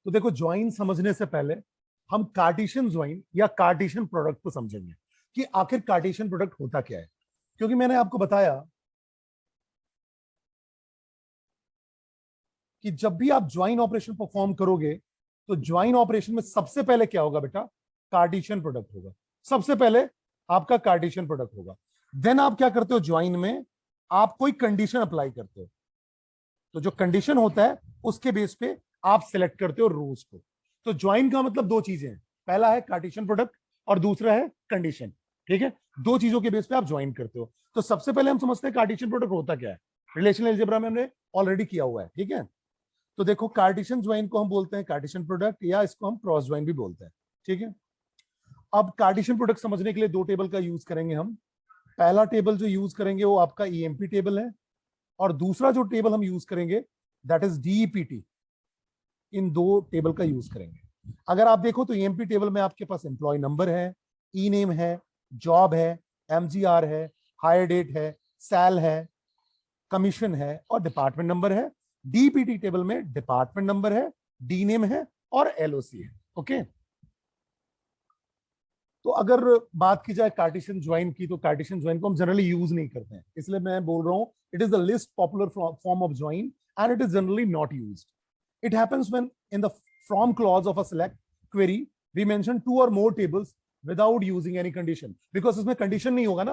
तो देखो, ज्वाइन समझने से पहले हम कार्टेशियन ज्वाइन या कार्टेशियन प्रोडक्ट को समझेंगे कि आखिर कार्टेशियन प्रोडक्ट होता क्या है। क्योंकि मैंने आपको बताया कि जब भी आप ज्वाइन ऑपरेशन परफॉर्म करोगे तो ज्वाइन ऑपरेशन में सबसे पहले क्या होगा बेटा? कार्टेशियन प्रोडक्ट होगा। सबसे पहले आपका कार्टेशियन प्रोडक्ट होगा। देन आप क्या करते हो? ज्वाइन में आप कोई कंडीशन अप्लाई करते हो। तो जो कंडीशन होता है उसके बेस पे आप सिलेक्ट करते हो रोज को। तो ज्वाइन का मतलब दो चीजें हैं, पहला है कार्टेशियन प्रोडक्ट और दूसरा है कंडीशन। ठीक है, दो चीजों के बेस पे आप ज्वाइन करते हो। तो सबसे पहले हम समझते हैं कार्टेशियन प्रोडक्ट होता क्या है। रिलेशनल अलजेब्रा में हमने ऑलरेडी किया हुआ है। ठीक है, तो देखो, कार्टेशियन ज्वाइन को हम बोलते हैं कार्टेशियन प्रोडक्ट, या इसको हम क्रॉस ज्वाइन भी बोलते हैं। ठीक है, अब कार्टेशियन प्रोडक्ट समझने के लिए दो टेबल का यूज करेंगे हम। पहला टेबल जो यूज करेंगे वो आपका ईएमपी टेबल है, और दूसरा जो टेबल हम यूज करेंगे दैट इज डीईपीटी। इन दो टेबल का यूज करेंगे। अगर आप देखो तो ईएमपी टेबल में आपके पास एम्प्लॉय नंबर है, ई नेम है, जॉब है, एमजीआर है, हायर डेट है, सैल है, कमीशन है और डिपार्टमेंट नंबर है। डीपीटी टेबल में डिपार्टमेंट नंबर है, डी नेम है और एलओसी है। ओके, तो अगर बात की जाए कार्टेशियन ज्वाइन की, तो कार्टेशियन ज्वाइन को हम जनरली यूज नहीं करते हैं, इसलिए मैं बोल रहा हूं it is the list popular form of join and it is generally not used. It happens when in the from clause of a select query we mention two or more tables without using any condition, because इसमें condition नहीं होगा ना।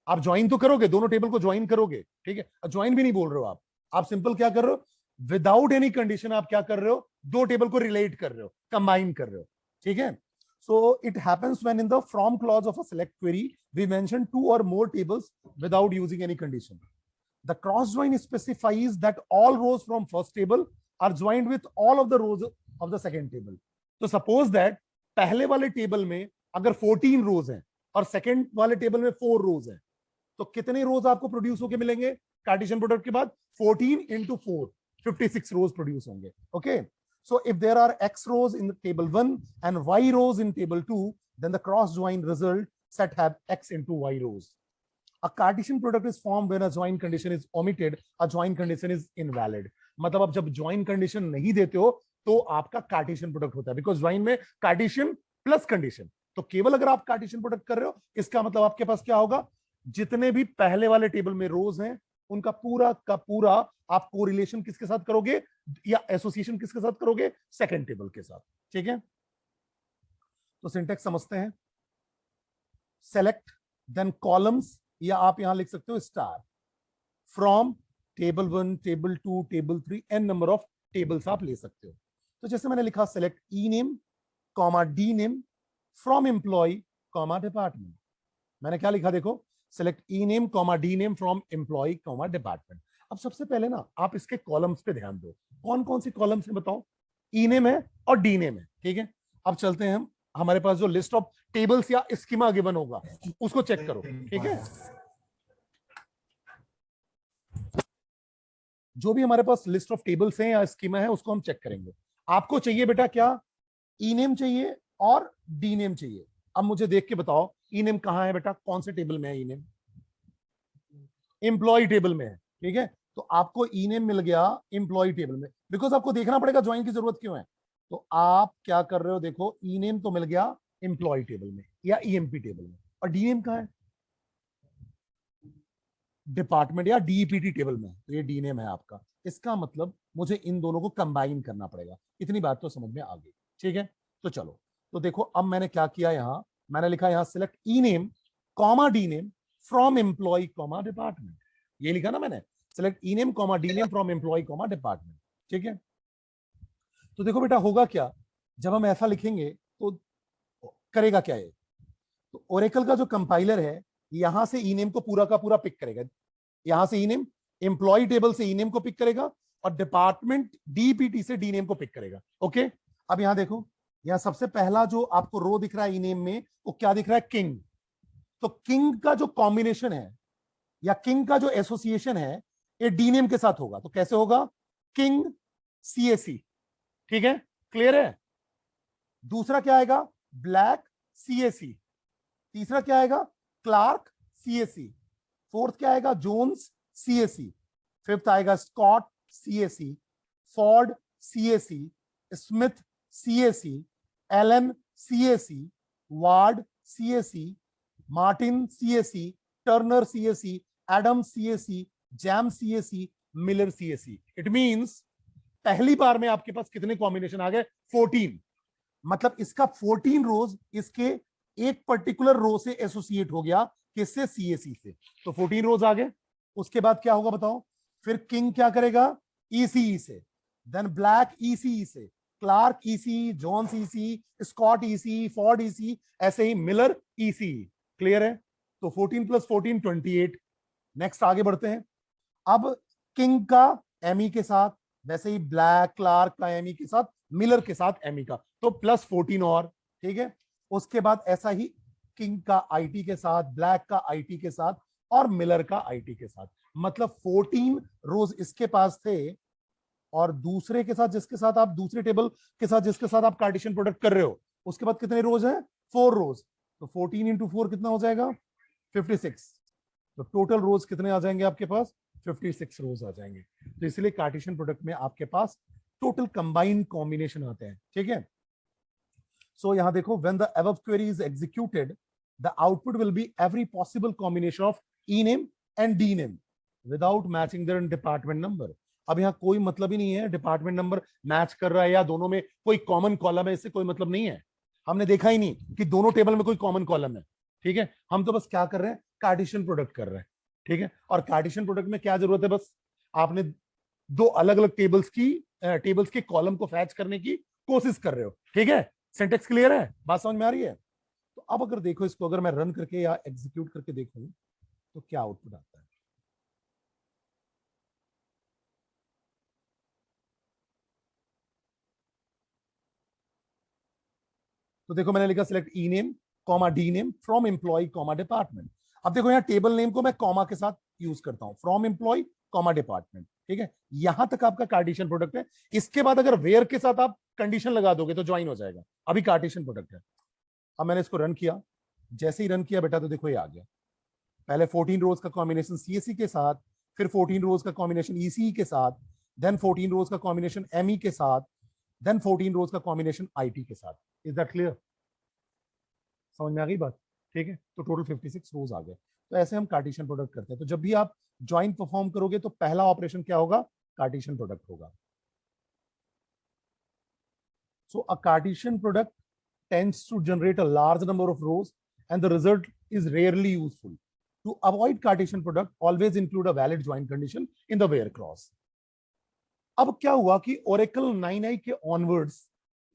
आप join तो करोगे, दोनों table को join करोगे, ठीक है, ज्वाइन भी नहीं बोल रहे हो आप सिंपल क्या कर रहे हो? विदाउट एनी कंडीशन आप क्या कर रहे हो? दो टेबल को रिलेट कर रहे हो, कंबाइन कर रहे हो। ठीक है, so it happens when in the from clause of a select query we mention two or more tables without using any condition. The cross join specifies that all rows from first table are joined with all of the rows of the second table. तो suppose that पहले वाले table में अगर 14 रोज हैं और second वाले table में 4 रोज हैं, तो कितने रोज आपको प्रोड्यूस होके मिलेंगे कार्टेशियन प्रोडक्ट के बाद? 14 into 4, 56 रोज प्रोड्यूस होंगे। Okay, so if there are x rows in table 1 and y rows in table 2, then the cross join result set have x into y rows. A Cartesian product is formed when a join condition is omitted, a join condition is invalid. मतलब आप जब join condition नहीं देते हो तो आपका Cartesian product होता है, बिकॉज ज्वाइन में कार्टेशियन प्लस कंडीशन। तो केवल अगर आप कार्टेशियन प्रोडक्ट कर रहे हो, इसका मतलब आपके पास क्या होगा? जितने भी पहले वाले टेबल में रोज हैं उनका पूरा का पूरा आप कोरिलेशन किसके साथ करोगे या एसोसिएशन किसके साथ करोगे? सेकंड टेबल के साथ। ठीक है, तो सिंटेक्स समझते हैं। सेलेक्ट देन कॉलम्स, या आप यहां लिख सकते हो star, from table 1, table 2, table 3, an number of tables आप ले सकते हो। तो जैसे मैंने लिखा select E name comma D name from employ comma department. मैंने क्या लिखा देखो, select E name comma D name from employ comma department. अब सबसे पहले ना आप इसके कॉलम्स पे ध्यान दो, कौन कौन सी कॉलम्स है बताओ? ई नेम है और डी नेम है। ठीक है, अब चलते हैं हम, हमारे पास जो लिस्ट ऑफ टेबल्स या स्कीमा गिवन होगा उसको चेक करो। ठीक है, जो भी हमारे पास लिस्ट ऑफ टेबल्स हैं या स्कीमा है उसको हम चेक करेंगे। आपको चाहिए बेटा क्या? ई नेम चाहिए और डी नेम चाहिए। अब मुझे देख के बताओ ई नेम कहां है बेटा? कौन से टेबल में है ई नेम? एम्प्लॉय टेबल में है। ठीक है, तो आपको ई नेम मिल गया एम्प्लॉय टेबल में, बिकॉज आपको देखना पड़ेगा ज्वाइन की जरूरत क्यों है। तो आप क्या कर रहे हो? देखो, ई नेम तो मिल गया एम्प्लॉय टेबल में या ईएमपी टेबल में, और डी नेम कहां है? डिपार्टमेंट या डीपीटी टेबल में। तो ये डी नेम है आपका। इसका मतलब मुझे इन दोनों को कंबाइन करना पड़ेगा। इतनी बात तो समझ में आ गई। ठीक है, तो चलो, तो देखो अब मैंने क्या किया, यहां मैंने लिखा यहां select E name comma D name from employ comma department. ये लिखा ना मैंने, select E name comma D name from employ comma department. ठीक है, तो देखो बेटा होगा क्या जब हम ऐसा लिखेंगे, तो करेगा क्या ये? तो ओरेकल का जो कंपाइलर है यहां से ई नेम को पूरा का पूरा पिक करेगा। यहां से ई नेम, एम्प्लॉय टेबल से ई नेम को पिक करेगा और डिपार्टमेंट डीपीटी से डी नेम को पिक करेगा। ओके, अब यहां देखो, यहां सबसे पहला जो आपको रो दिख रहा है ई नेम में, वो क्या दिख रहा है? किंग। तो किंग का जो कॉम्बिनेशन है या किंग का जो एसोसिएशन है ये डी नेम के साथ होगा। तो कैसे होगा? King CAC. ठीक है, क्लियर है? दूसरा क्या आएगा? Blake CAC. तीसरा क्या आएगा? Clark CAC. फोर्थ क्या आएगा? Jones CAC. फिफ्थ आएगा Scott CAC, Ford CAC, Smith CAC, Allen CAC, Ward CAC, Martin CAC, Turner CAC, Adam CAC, James CAC, Miller CAC. It means पहली बार में आपके पास कितने कॉम्बिनेशन आ गए? 14. मतलब इसका 14 रोज इसके एक पर्टिकुलर रो से एसोसिएट हो गया, किससे? CAC से. तो 14 रोज आ गए. उसके बाद क्या होगा बताओ? फिर किंग क्या करेगा? ECE से, देन ब्लैक ECE से, Clark ECE, Johns ECE, Scott ECE, Ford ECE, ऐसे ही मिलर ECE. क्लियर है? तो 14 + 14 28. नेक्स्ट आगे बढ़ते हैं. अब किंग का एमी के साथ, वैसे ही ब्लैक क्लार्क का एमी के साथ, मिलर के साथ एमी का, तो +14 और. ठीक है. उसके बाद ऐसा ही किंग का IT के साथ, ब्लैक का IT के साथ और मिलर का IT के साथ. मतलब 14 रोज इसके पास थे और दूसरे के साथ जिसके साथ आप, दूसरे टेबल के साथ जिसके साथ आप कार्टेशियन प्रोडक्ट कर रहे हो, उसके बाद कितने रोज हैं? 4 रोज. तो 14 × 4 कितना हो जाएगा? 56. तो टोटल रोज कितने आ जाएंगे आपके पास? 56 रोज आ जाएंगे. तो इसलिए कार्टेशियन प्रोडक्ट में आपके पास टोटल कंबाइंड कॉम्बिनेशन आते हैं. ठीक है. सो यहां देखो, when the above query is executed, the output will be every possible combination of E name and D name without matching there department number. अब यहाँ कोई मतलब ही नहीं है डिपार्टमेंट नंबर मैच कर रहा है या दोनों में कोई कॉमन कॉलम है, इससे कोई मतलब नहीं है. हमने देखा ही नहीं कि दोनों टेबल में कोई कॉमन कॉलम है. ठीक है. हम तो बस क्या कर रहे हैं? कार्टेशियन प्रोडक्ट कर रहे हैं. ठीक है. और कार्टेशियन प्रोडक्ट में क्या जरूरत है? बस आपने दो अलग अलग टेबल्स के कॉलम को फैच करने की कोशिश कर रहे हो. ठीक है. सिंटेक्स क्लियर है? बात समझ में आ रही है? तो अब अगर देखो इसको, अगर मैं रन करके या एग्जीक्यूट करके देखूं तो क्या आउटपुट आता है? तो देखो मैंने लिखा select E name comma D name from employ comma department. अब देखो यहाँ टेबल नेम को मैं कॉमा के साथ यूज करता हूं, फ्रॉम एम्प्लॉय कॉमा डिपार्टमेंट. ठीक है. यहां तक आपका कार्टेशियन प्रोडक्ट है. इसके बाद अगर वेयर के साथ आप कंडीशन लगा दोगे तो ज्वाइन हो जाएगा. अभी कार्टेशियन प्रोडक्ट है. अब मैंने इसको रन किया. जैसे ही रन किया बेटा तो देखो ये आ गया. पहले 14 रोज का कॉम्बिनेशन CAC के साथ, फिर 14 रोज का कॉम्बिनेशन ECE के साथ, देन 14 रोज का कॉम्बिनेशन ME के साथ, देन 14 रोज का कॉम्बिनेशन IT के साथ. Is that clear? समझ में आ गई बात? ठीक है. तो टोटल 56 रोज आ गए. तो ऐसे हम कार्टेशियन प्रोडक्ट करते हैं. तो जब भी आप ज्वाइन परफॉर्म करोगे तो पहला ऑपरेशन क्या होगा? कार्टेशियन प्रोडक्ट होगा. So a Cartesian product tends to generate a large number of rows and the result is rarely useful. To avoid Cartesian product, always include a valid join condition in the where clause. अब क्या हुआ कि Oracle 9i के onwards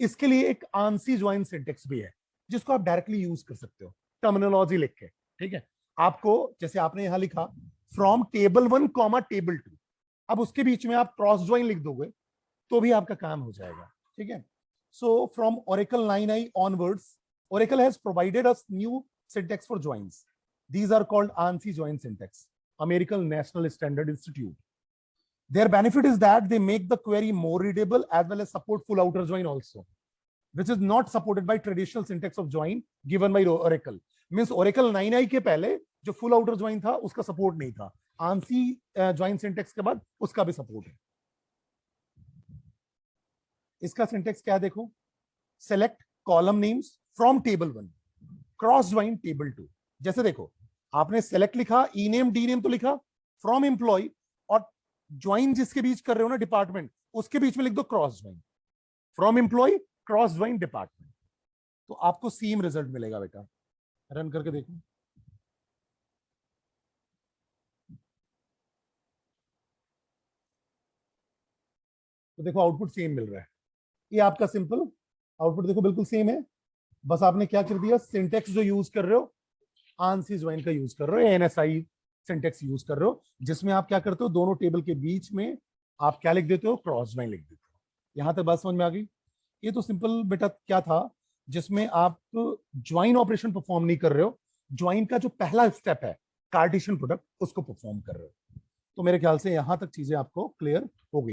इसके लिए एक ANSI join syntax भी है जिसको आप डायरेक्टली यूज कर सकते हो टर्मिनोलॉजी लिख के. ठीक है. आपको जैसे आपने यहां लिखा फ्रॉम टेबल 1 कॉमा टेबल 2, अब उसके बीच में आप क्रॉस ज्वाइन लिख दोगे तो भी आपका काम हो जाएगा. ठीक है. So from Oracle 9i onwards, Oracle has provided us new syntax for joins. These are called ANSI join syntax, American National Standard Institute. Their benefit is that they make the query more readable as well as support full outer join also, which is not supported by traditional syntax of join given by Oracle. Means Oracle 9i के पहले जो full outer join था उसका support नहीं था. ANSI join syntax के बाद उसका भी support है. इसका सिंटेक्स क्या है देखो, select column names from table 1, cross join table 2. जैसे देखो आपने सेलेक्ट लिखा, ई नेम डी नेम तो लिखा, फ्रॉम एम्प्लॉय और ज्वाइन जिसके बीच कर रहे हो ना डिपार्टमेंट, उसके बीच में लिख दो cross join, from employ cross join department. तो आपको सेम रिजल्ट मिलेगा बेटा. रन करके देखो. तो देखो आउटपुट सेम मिल रहा है. ये आपका सिंपल आउटपुट देखो बिल्कुल सेम है. बस आपने क्या कर दिया, सिंटेक्स जो यूज कर रहे हो आंसी ज्वाइन का यूज कर रहे हो, NSI सिंटेक्स यूज कर रहे हो, जिसमें आप क्या करते हो दोनों टेबल के बीच में आप क्या लिख देते हो, क्रॉस ज्वाइन लिख देते हो. यहां तक बात समझ में आ गई? ये तो सिंपल बेटा क्या था जिसमें आप ज्वाइन ऑपरेशन परफॉर्म नहीं कर रहे हो, ज्वाइन का जो पहला स्टेप है कार्टेशियन प्रोडक्ट उसको परफॉर्म कर रहे हो. तो मेरे ख्याल से यहां तक चीजें आपको क्लियर हो गई.